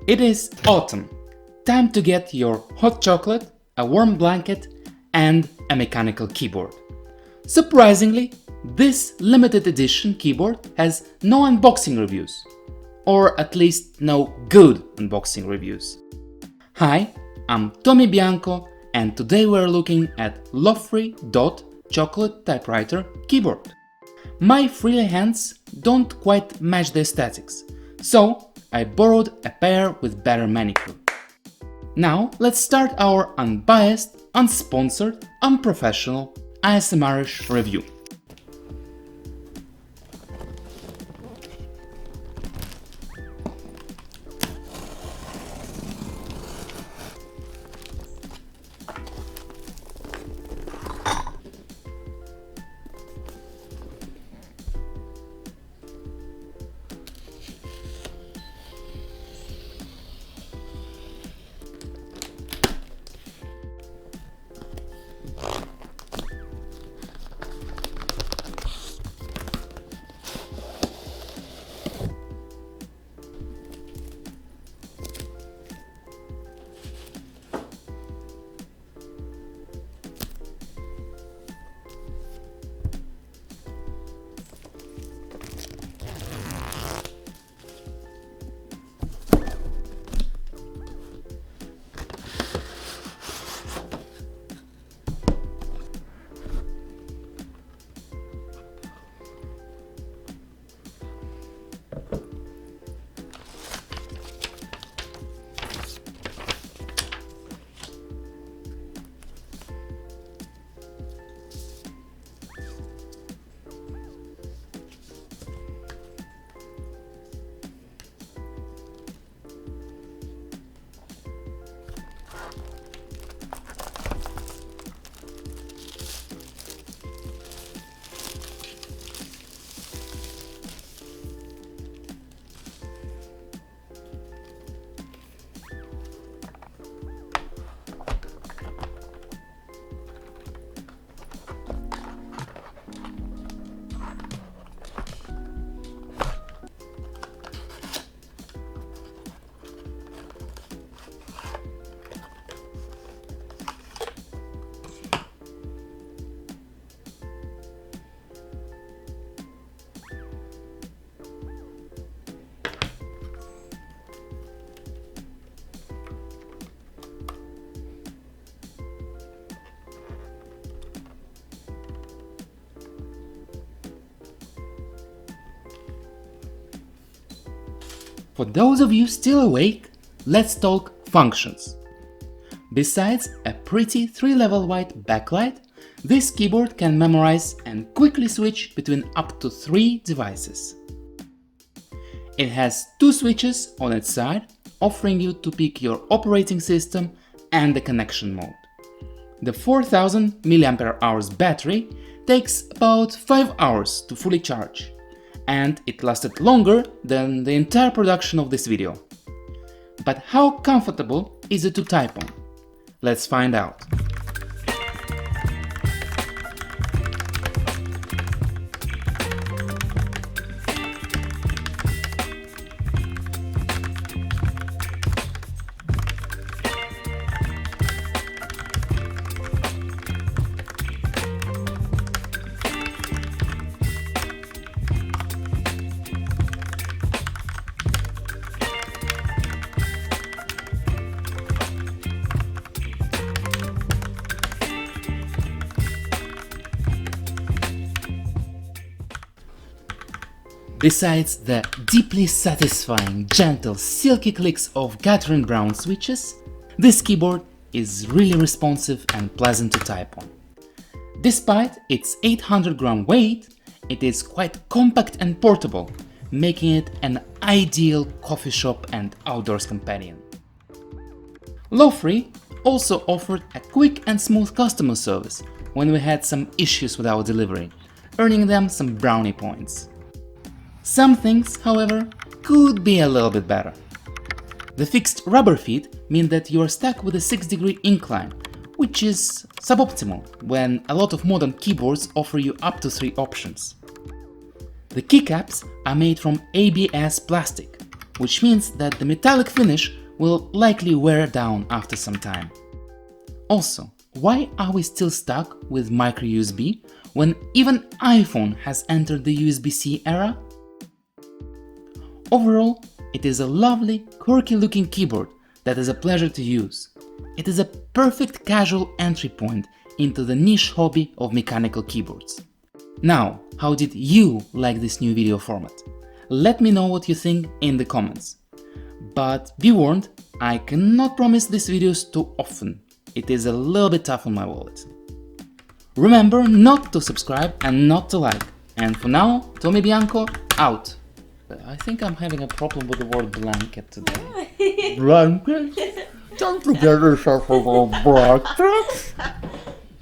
It is autumn. Time to get your hot chocolate, a warm blanket, and a mechanical keyboard. Surprisingly, this limited edition keyboard has no unboxing reviews. Or at least no good unboxing reviews. Hi, I'm Tommy Bianco, and today we're looking at Lofree Chocolate Typewriter Keyboard. My freely hands don't quite match the aesthetics, so I borrowed a pair with better manicure. Now let's start our unbiased, unsponsored, unprofessional, ASMR-ish review. For those of you still awake, let's talk functions. Besides a pretty 3-level white backlight, this keyboard can memorize and quickly switch between up to 3 devices. It has 2 switches on its side, offering you to pick your operating system and the connection mode. The 4000 mAh battery takes about 5 hours to fully charge, and it lasted longer than the entire production of this video. But how comfortable is it to type on? Let's find out. Besides the deeply satisfying, gentle, silky clicks of Catherine Brown switches, this keyboard is really responsive and pleasant to type on. Despite its 800-gram weight, it is quite compact and portable, making it an ideal coffee shop and outdoors companion. Lofree also offered a quick and smooth customer service when we had some issues with our delivery, earning them some brownie points. Some things, however, could be a little bit better. The fixed rubber feet mean that you are stuck with a 6-degree incline, which is suboptimal when a lot of modern keyboards offer you up to 3 options. The keycaps are made from ABS plastic, which means that the metallic finish will likely wear down after some time. Also, why are we still stuck with micro USB when even iPhone has entered the USB-C era? Overall, it is a lovely, quirky looking keyboard that is a pleasure to use. It is a perfect casual entry point into the niche hobby of mechanical keyboards. Now, how did you like this new video format? Let me know what you think in the comments. But be warned, I cannot promise these videos too often. It is a little bit tough on my wallet. Remember not to subscribe and not to like. And for now, Tommy Bianco out. I think I'm having a problem with the word blanket today. Blanket? Don't forget yourself about blanket.